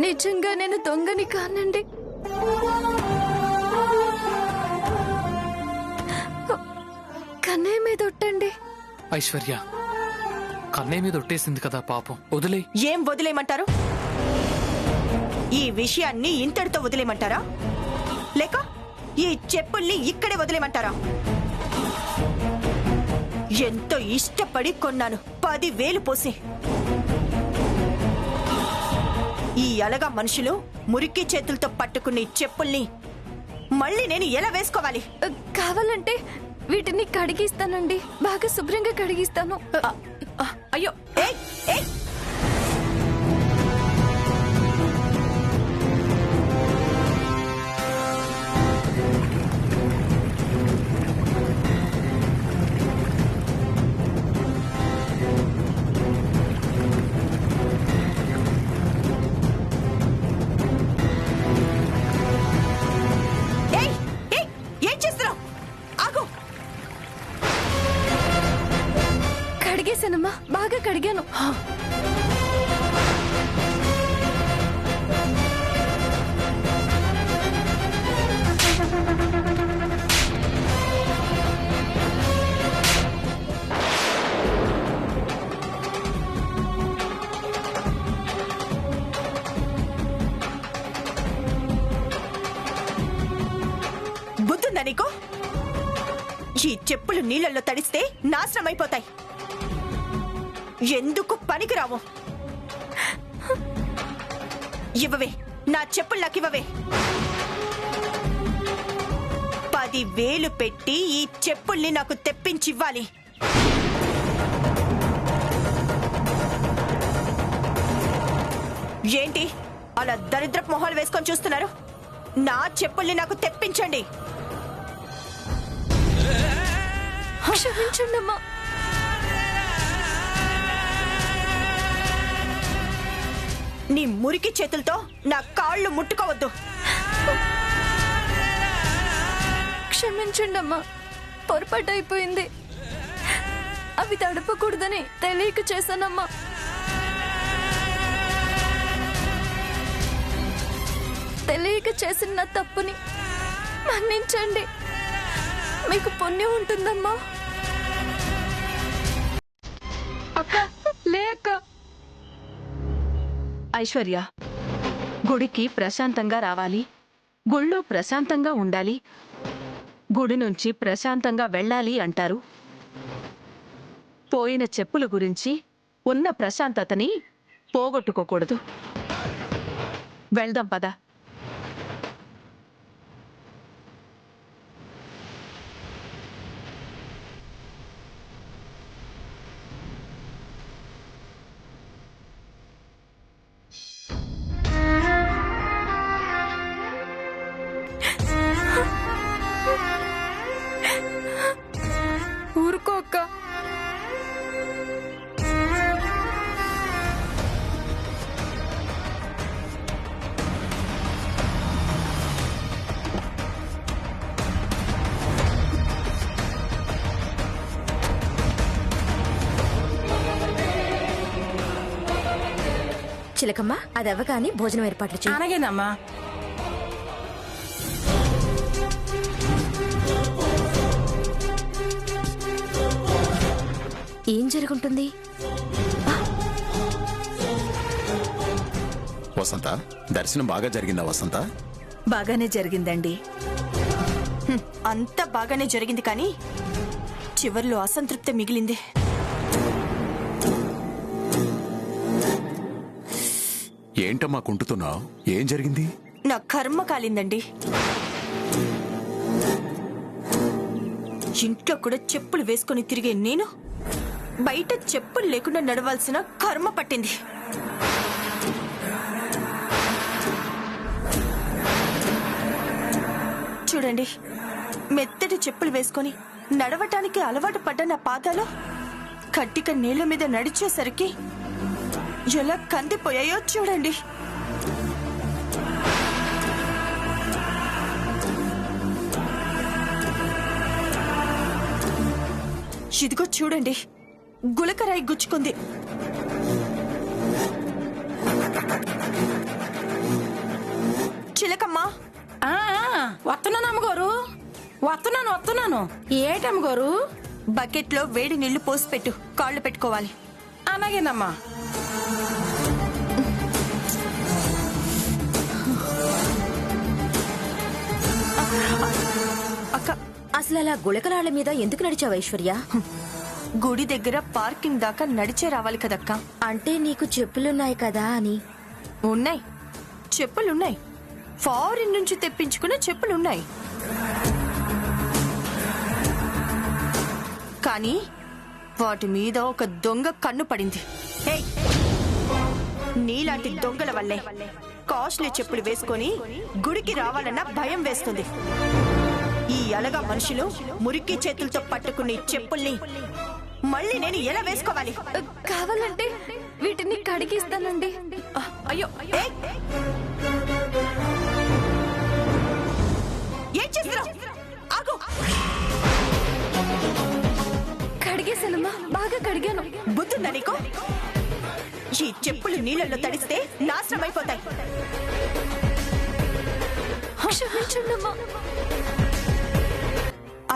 నిజంగా నేను దొంగని కానండి. కన్నయ్య మీద ఒట్టండి. ఐశ్వర్య, కన్నయ్య మీద ఒట్టేసింది కదా పాపం, వదిలే. ఏం వదిలేయమంటారు? ఈ విషయాన్ని ఇంతటితో వదిలేయమంటారా, లేక ఈ చెప్పుల్ని ఇక్కడే వదిలేయమంటారా? ఎంతో ఇష్టపడి కొన్నాను, 10,000 పోసి. ఈ అలగా మనుషులు మురికి చేతులతో పట్టుకునే చెప్పుల్ని మళ్ళీ నేను ఎలా వేసుకోవాలి? కావాలంటే వీటిని కడిగిస్తానండి, బాగా శుభ్రంగా కడిగిస్తాను. అయ్యో, ఏయ్ ఏయ్, కడిగేశానమ్మా, బాగా కడిగాను. బుద్ధుందా నీకు? ఈ చెప్పులు నీళ్ళల్లో తడిస్తే నాశనం అయిపోతాయి, ఎందుకు పనికిరావు. ఇవ్వవే, నా చెప్పులు నాకు ఇవ్వవే. 10,000 పెట్టి ఈ చెప్పుల్ని నాకు తెప్పించివ్వాలి. ఏంటి అలా దరిద్రపు మొహాలు వేసుకొని చూస్తున్నారు? నా చెప్పుల్ని నాకు తెప్పించండి. క్షమించండి అమ్మా. నీ మురికి చేతులతో నా కాళ్ళు ముట్టుకోవద్దు. క్షమించండి అమ్మా, పొరపాటు అయిపోయింది. అవి తడపకూడదని తెలియక చేశానమ్మా. తెలియక చేసిన నా తప్పుని మన్నించండి, మీకు పుణ్యం ఉంటుందమ్మా. అక్క, లే అక్క. ఐశ్వర్య, గుడికి ప్రశాంతంగా రావాలి, గుళ్ళో ప్రశాంతంగా ఉండాలి, గుడి నుంచి ప్రశాంతంగా వెళ్ళాలి అంటారు. పోయిన చెప్పుల గురించి ఉన్న ప్రశాంతతని పోగొట్టుకోకూడదు. వెళ్దాం పద. ఊరుకో అక్క. చిలకమ్మ, అది అవ్వగానే భోజనం ఏర్పాట్లు చేయి. అలాగేనమ్మా. ఏం జరుగుంటుంది? వసంత, దర్శనం బాగా జరిగిందా వసంత? బాగానే జరిగిందండి. అంతా బాగానే జరిగింది, కానీ చివర్లో అసంతృప్తి మిగిలింది. ఏంటమ్మా కుంటున్నావు? ఏం జరిగింది? నా కర్మ కాలిందండి. ఇంట్లో కూడా చెప్పులు వేసుకొని తిరిగే నేను బయట చెప్పులు లేకుండా నడవాల్సిన కర్మ పట్టింది. చూడండి, మెత్తటి చెప్పులు వేసుకొని నడవటానికి అలవాటు పడ్డ నా పాదాలు కట్టిక నీళ్ల మీద నడిచేసరికి ఎలా కందిపోయాయో చూడండి. ఇదిగో చూడండి, గులకరాయి గుచ్చుకుంది. వస్తున్నాను ఏటమ్మ గారు? బకెట్లో వేడి నీళ్లు పోసి పెట్టు, కాళ్ళు పెట్టుకోవాలి. అలాగేనమ్మా. అక్క, అసలు అలా గుళకరాళ్ల మీద ఎందుకు నడిచావు ఐశ్వర్య? గుడి దగ్గర పార్కింగ్ దాకా నడిచే రావాలి కదక్క. అంటే నీకు చెప్పులున్నాయి కదా అని. ఉన్నాయి, చెప్పులున్నాయి. ఫారిన్ నుంచి తెప్పించుకున్న చెప్పులున్నాయి. కానీ వాటి మీద ఒక దొంగ కన్ను పడింది. ఏయ్! నీలాంటి దొంగల వల్లే కాస్ట్లీ చెప్పులు వేసుకొని గుడికి రావాలన్న భయం వేస్తుంది. ఈ అలగా మనుషులు మురికి చేతులతో పట్టుకుని చెప్పుల్ని మళ్ళీ నేను ఎలా వేసుకోవాలి? కావాలంటే వీటిని కడిగిస్తానండి. అయ్యో! ఏయ్! ఏం చేస్తున్నావ్? ఆగు! కడిగేశానమ్మా, బాగా కడిగాను. బుద్ధుందా నీకు? ఈ చెప్పులు నీళ్ళల్లో తడిస్తే నాశనం అయిపోతాయి. క్షమించండమ్మా.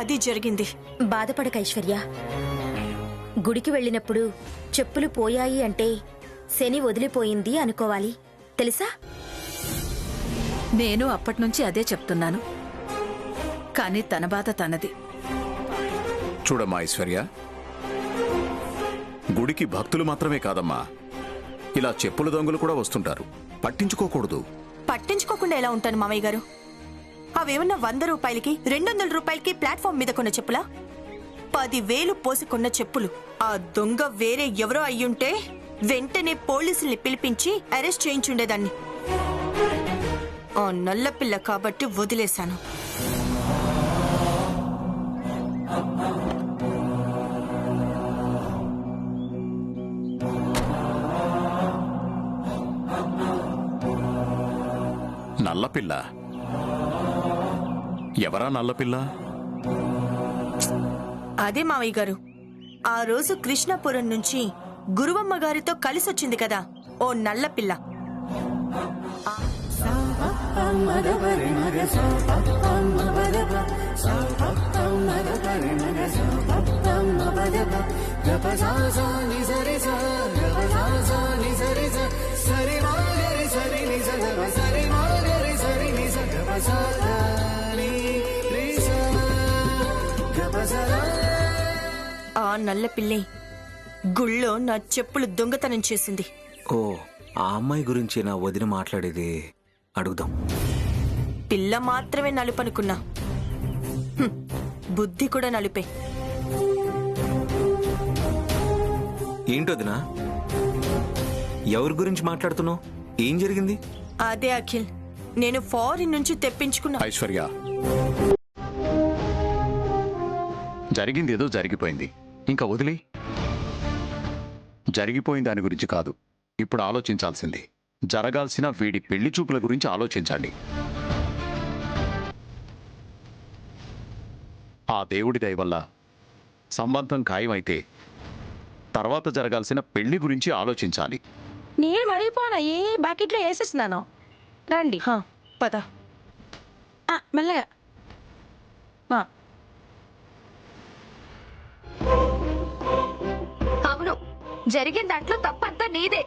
అది జరిగింది. బాధపడక ఐశ్వర్య. గుడికి వెళ్ళినప్పుడు చెప్పులు పోయాయి అంటే శని వదిలిపోయింది అనుకోవాలి, తెలుసా? నేను అప్పట్నుంచి అదే చెప్తున్నాను. కానీ తన బాధ తనది. చూడమ్మా ఐశ్వర్య, గుడికి భక్తులు మాత్రమే కాదమ్మా, ఇలా చెప్పుల దొంగలు కూడా వస్తుంటారు. పట్టించుకోకూడదు. పట్టించుకోకుండా ఎలా ఉంటాను మామయ్య గారు? అవేమన్నా 100 రూపాయలకి 200 రూపాయలకి ప్లాట్ఫామ్ మీద కొన్న చెప్పులా? 10,000 పోసి కొన్న చెప్పులు. ఆ దొంగ వేరే ఎవరో అయ్యుంటే వెంటనే పోలీసుల్ని పిలిపించి అరెస్ట్ చేయించుండేదాన్ని. ఆ నల్లపిల్ల కాబట్టి వదిలేశాను. నల్లపిల్ల? ఎవరా నల్లపిల్ల? అదే మావయ్య గారు, ఆ రోజు కృష్ణాపురం నుంచి గురువమ్మ గారితో కలిసొచ్చింది కదా ఓ నల్లపిల్ల. ఆ నల్లపిల్లే గుళ్ళో నా చెప్పులు దొంగతనం చేసింది. ఓ, ఆ అమ్మాయి గురించి నా వదిన మాట్లాడేది. అడుగుదాం. పిల్ల మాత్రమే నలుపనుకున్నా, బుద్ధి కూడా నలుపే. ఏంటొదినా? ఎవరి గురించి మాట్లాడుతున్నావు? ఏం జరిగింది? అదే అఖిల్, నేను ఫారిన్ నుంచి తెప్పించుకున్నా. ఐశ్వర్య, జరిగింది ఏదో జరిగిపోయింది, ఇంకా వదిలే. జరిగిపోయిన దాని గురించి కాదు ఇప్పుడు ఆలోచించాల్సింది. జరగాల్సిన వీడి పెళ్లి చూపుల గురించి ఆలోచించండి. ఆ దేవుడి దయ వల్ల సంబంధం ఖాయమైతే తర్వాత జరగాల్సిన పెళ్లి గురించి ఆలోచించాలి. నేను మరిపోనా ఏ బకెట్లో వేసేసినాను. రండి పద. మెల్లగా. అవును, జరిగిన దాంట్లో తప్పంతా నీదే.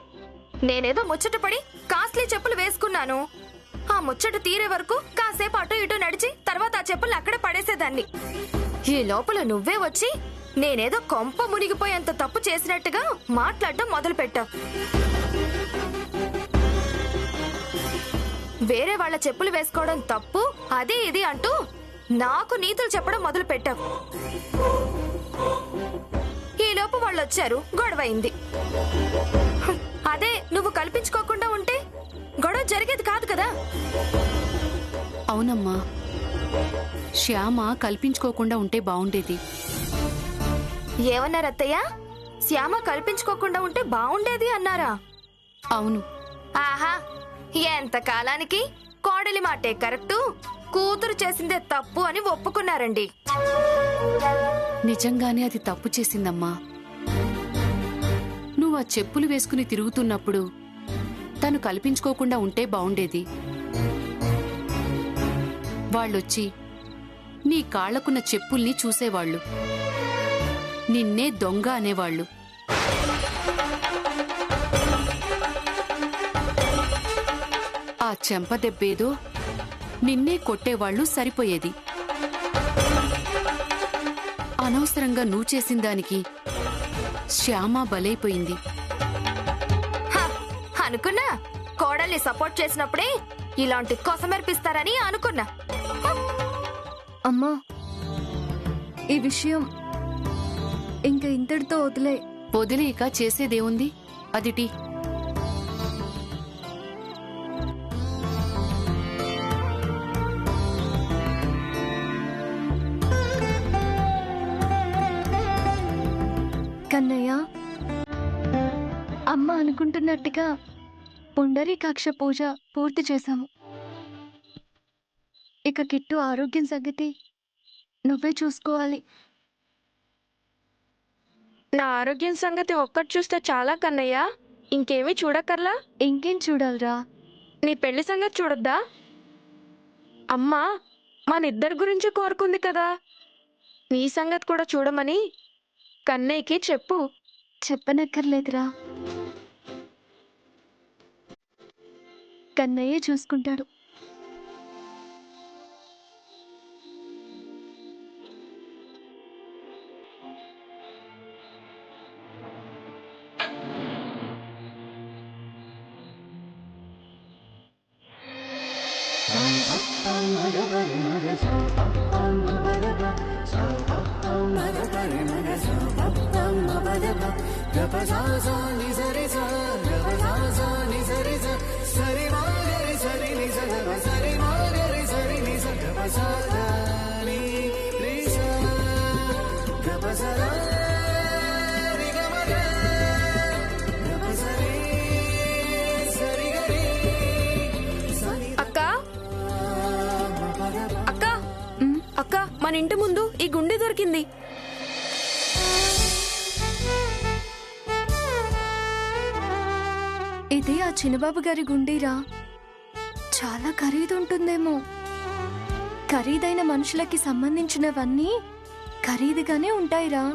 నేనేదో ముచ్చటపడి కాస్ట్లీ చెప్పులు వేసుకున్నాను. ఆ ముచ్చట తీరే వరకు కాసేపు అటు ఇటు నడిచి తర్వాత ఆ చెప్పులు అక్కడే పడేసేదాన్ని. ఈ లోపల నువ్వే వచ్చి నేనేదో కొంప మునిగిపోయేంత తప్పు చేసినట్టుగా మాట్లాడడం మొదలు పెట్టావు. వేరే వాళ్ళ చెప్పులు వేసుకోవడం తప్పు, అది ఇది అంటూ నాకు నీతులు చెప్పడం మొదలు పెట్టావు. ఈలోపు వాళ్ళు వచ్చారు, గొడవైంది. అదే నువ్వు కల్పించుకోకుండా ఉంటే గొడవ జరిగేది కాదు కదా. అవునమ్మా, శ్యామ కల్పించుకోకుండా ఉంటే బాగుండేది. ఏమన్నారు అత్తయ్య? శ్యామ కల్పించుకోకుండా ఉంటే బాగుండేది అన్నారా? అవును. ఆహా, ఎంత కాలానికి కోడలి మాటే కరెక్టు, కూతురు చేసిందే తప్పు అని ఒప్పుకున్నారండి. నిజంగానే అది తప్పు చేసిందమ్మా. నువ్వు ఆ చెప్పులు వేసుకుని తిరుగుతున్నప్పుడు తను కల్పించుకోకుండా ఉంటే బాగుండేది. వాళ్ళొచ్చి నీ కాళ్లకున్న చెప్పుల్ని చూసేవాళ్లు, నిన్నే దొంగ అనేవాళ్లు. ఆ చెంపదెబ్బేదో నిన్నే కొట్టేవాళ్లు సరిపోయేది. అనవసరంగా నువ్వు చేసిన దానికి శ్యామ బలైపోయింది. హ, అనుకున్నా కోడల్ని సపోర్ట్ చేసినప్పుడే ఇలాంటి కొసమెరిపిస్తారని అనుకున్నా. అమ్మా, ఈ విషయం ఇంకా ఇంతటితో వదిలే. వదిలేక చేసేదేముంది? అదిటి. కన్నయ్య, అమ్మ అనుకుంటున్నట్టుగా పుండరీకాక్ష పూజ పూర్తి చేశాము. ఇక కిట్టు ఆరోగ్యం సంగతి నువ్వే చూసుకోవాలి. నా ఆరోగ్యం సంగతి ఒక్కటి చూస్తే చాలా కన్నయ్య, ఇంకేమీ చూడక్కర్లా. ఇంకేం చూడాలరా? నీ పెళ్లి సంగతి చూడొద్దా? అమ్మా మనిద్దరి గురించి కోరుకుంది కదా, నీ సంగతి కూడా చూడమని కన్నయ్యకి చెప్పు. చెప్పనక్కర్లేదురా, కన్నయ్య చూసుకుంటాడు. అక్క అక్క అక్క, మన ఇంటి ముందు ఈ గుండె దొరికింది. ఇది ఆ చిన్నబాబు గారి గుండీరా. చాలా ఖరీదుంటుందేమో. ఖరీదైన మనుషులకి సంబంధించినవన్నీ ఖరీదుగానే ఉంటాయిరా.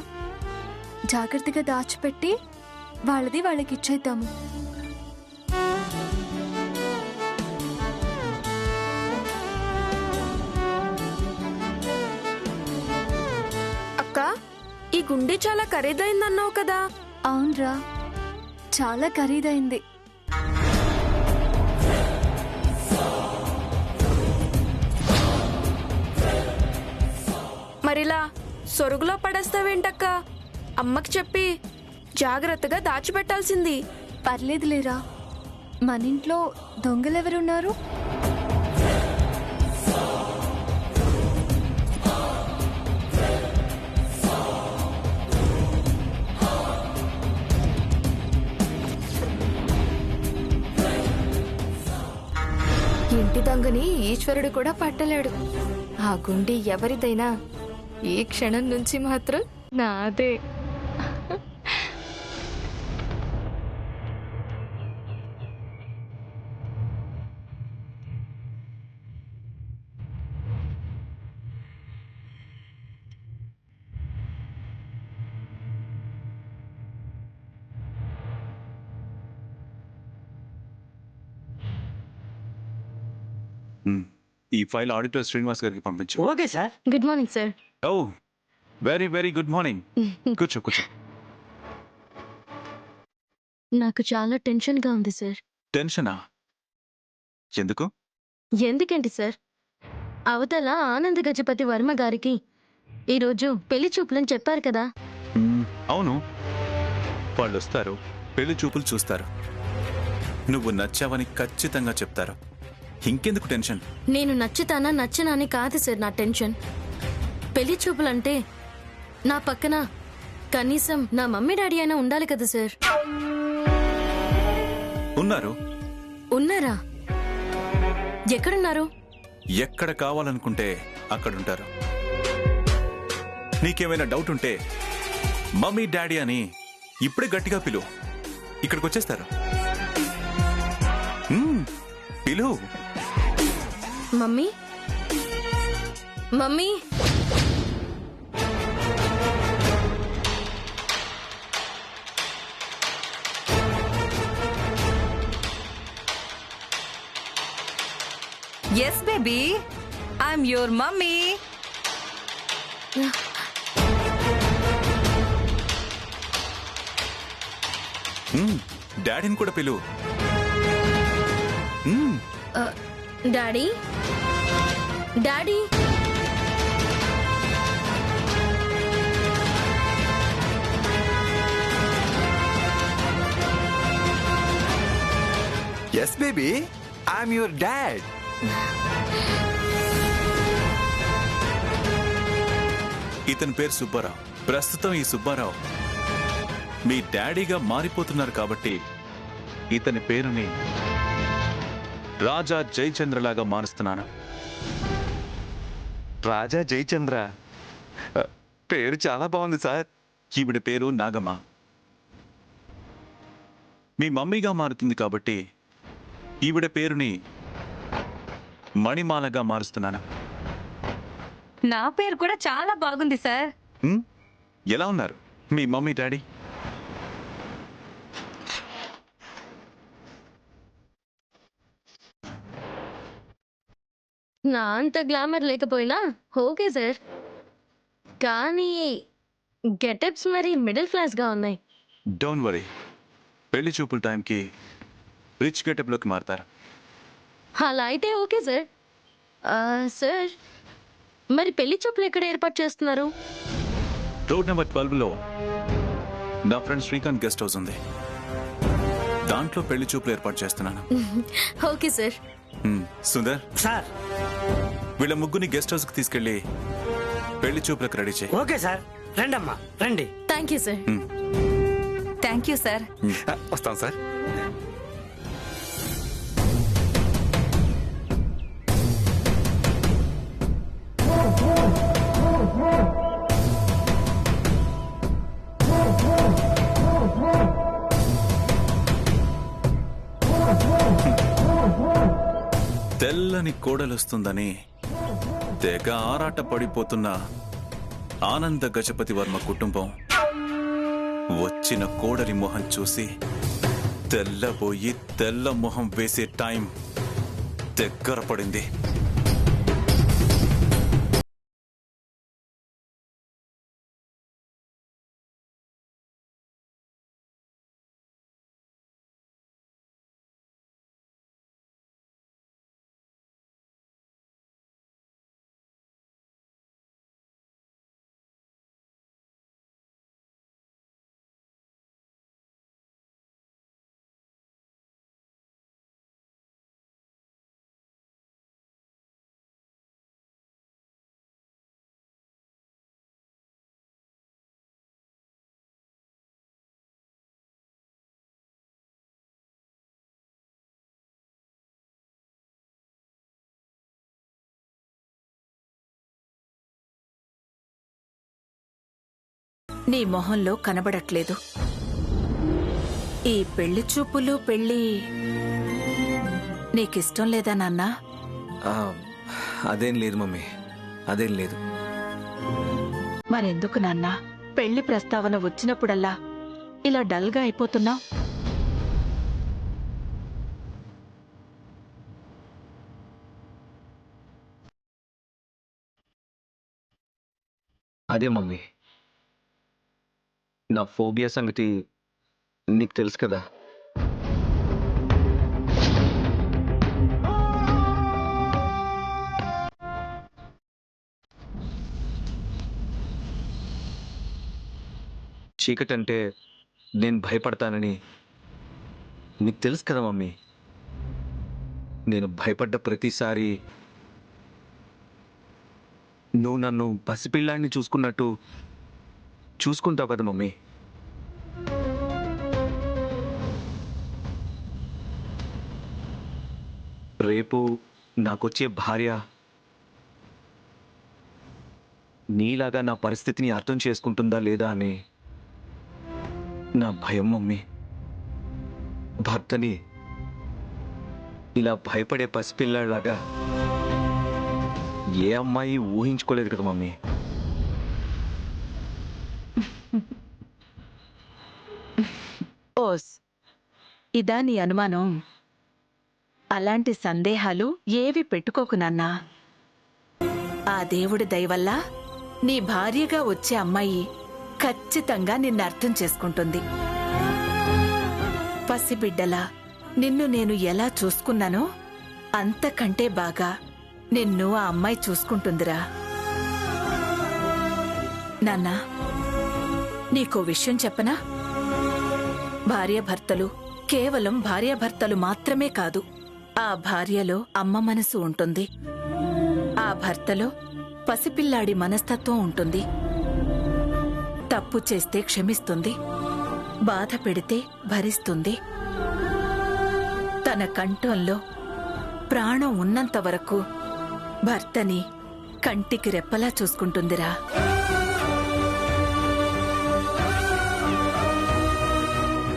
జాగ్రత్తగా దాచిపెట్టి వాళ్ళది వాళ్ళకి ఇచ్చేద్దాము. అక్క, ఈ గుండె చాలా ఖరీదైందన్నావు కదా? అవునరా, చాలా ఖరీదైంది. మరిలా సొరుగులో పడేస్తావేంటక్క? అమ్మకి చెప్పి జాగ్రత్తగా దాచిపెట్టాల్సింది. పర్లేదులేరా, మన ఇంట్లో దొంగలెవరున్నారు? ఇంటి దొంగని ఈశ్వరుడు కూడా పట్టలేడు. ఆ గుండి ఎవరిదైనా ఈ క్షణం నుంచి మాత్రం నాదే. ఈ ఫైల్ ఆడిటర్ శ్రీనివాస్ గారికి పంపించు. Okay sir. Good morning sir. Oh very very good morning. కూర్చో కూర్చో. నాకు చాలా టెన్షన్గా ఉంది సార్. టెన్షనా? ఎందుకు? ఎందుకేంటి సార్, అవతల ఆనంద్ గజపతి వర్మ గారికి ఈరోజు పెళ్లి చూపులని చెప్పారు కదా. అవును, వాళ్ళు వస్తారు, పెళ్లి చూపులు చూస్తారు. నువ్వు నచ్చావని ఖచ్చితంగా చెప్తారు. ఇంకెందుకు టెన్షన్? నేను నచ్చుతానా నచ్చనా అని కాదు సార్ నా టెన్షన్. పెళ్లి చూపులంటే నా పక్కన కనీసం నా మమ్మీ డాడీ అయినా ఉండాలి కదా సార్. ఉన్నారు. ఉన్నారా? ఎక్కడున్నారు? ఎక్కడ కావాలనుకుంటే అక్కడుంటారు. నీకేమైనా డౌట్ ఉంటే మమ్మీ డాడీ అని ఇప్పుడే గట్టిగా పిలు, ఇక్కడికి వచ్చేస్తారు. పిలు. Mummy mummy yes baby I'm your mummy. డాడీని కూడా పిలువు. Daddy daddy yes baby, I'm your dad. ఇతని పేరు సుబ్బారావు. ప్రస్తుతం ఈ సుబ్బారావు మీ డాడీగా మారిపోతున్నారు కాబట్టి ఇతని పేరుని రాజా జయచంద్రలాగా మారుస్తున్నాను. రాజా జయచంద్ర పేరు చాలా బాగుంది సార్. ఈవిడ పేరు నాగమ్మ. మీ మమ్మీగా మారుతుంది కాబట్టి ఈవిడ పేరుని మణిమాలగా మారుస్తున్నాను. నా పేరు కూడా చాలా బాగుంది సార్. ఎలా ఉన్నారు మీ మమ్మీ డాడీ? నా అంత గ్లామర్ లేకపోయినా ఓకే సార్, కానీ గెటప్స్ మరి మిడిల్ క్లాస్గా ఉన్నాయి. డోంట్ వరీ, పెళ్లి చూపుల టైంకి రిచ్ గెటప్లోకి మారుతారు. అలా అయితే ఓకే సార్. సార్, మరి పెళ్లి చూపులు ఎక్కడ ఏర్పాటు చేస్తున్నారు? రోడ్ నెంబర్ 12లో నా ఫ్రెండ్ శ్రీకాంత్ గెస్ట్ హౌస్ ఉంది. దాంట్లో పెళ్లి చూపులు ఏర్పాటు చేస్తున్నాను. Okay sir. సుందర్ సార్, వీళ్ళ ముగ్గురిని గెస్ట్ హౌస్కి తీసుకెళ్ళి పెళ్లి చూపులకు రెడీ చేయి. Okay sir. రండమ్మా రండి. Thank you sir. Thank you sir. వస్తాం సార్. తెల్లని కోడలొస్తుందని తెగ ఆరాట పడిపోతున్న ఆనంద గజపతి వర్మ కుటుంబం వచ్చిన కోడలి మొహం చూసి తెల్లబోయి తెల్ల మొహం వేసే టైం దగ్గర పడింది. నీ మొహంలో కనబడట్లేదు. ఈ పెళ్లి చూపులు పెళ్లి నీకిష్టం లేదా నాన్నా? అదేం లేదు మమ్మీ, అదేం లేదు. మరెందుకు నాన్నా పెళ్లి ప్రస్తావన వచ్చినప్పుడల్లా ఇలా డల్గా అయిపోతున్నావు? అదే మమ్మీ, నా ఫోబియా సంగతి నీకు తెలుసు కదా. చీకటి అంటే నేను భయపడతానని నీకు తెలుసు కదా మమ్మీ. నేను భయపడ్డ ప్రతిసారి నువ్వు నన్ను పసిపిల్లాన్ని చూసుకున్నట్టు చూసుకుంటావు కదా మమ్మీ. రేపు నాకొచ్చే భార్య నీలాగా నా పరిస్థితిని అర్థం చేసుకుంటుందా లేదా అని నా భయం మమ్మీ. భర్తని ఇలా భయపడే పసిపిల్లలాగా ఏ అమ్మాయి ఊహించుకోలేదు కదా మమ్మీ. ఓస్, ఇదా నీ అనుమానం? అలాంటి సందేహాలు ఏవి పెట్టుకోకు నాన్నా. ఆ దేవుడి దయవల్ల నీ భార్యగా వచ్చే అమ్మాయి ఖచ్చితంగా నిన్ను అర్థం చేసుకుంటుంది. పసిబిడ్డలా నిన్ను నేను ఎలా చూసుకున్నానో అంతకంటే బాగా నిన్ను ఆ అమ్మాయి చూసుకుంటుందిరా. నాన్నా, నీకో విషయం చెప్పనా? భార్యాభర్తలు కేవలం భార్యాభర్తలు మాత్రమే కాదు. ఆ భార్యలో అమ్మ మనసు ఉంటుంది, ఆ భర్తలో పసిపిల్లాడి మనస్తత్వం ఉంటుంది. తప్పు చేస్తే క్షమిస్తుంది, బాధ పెడితే భరిస్తుంది. తన కంఠంలో ప్రాణం ఉన్నంత వరకు భర్తని కంటికి రెప్పలా చూసుకుంటుందిరా.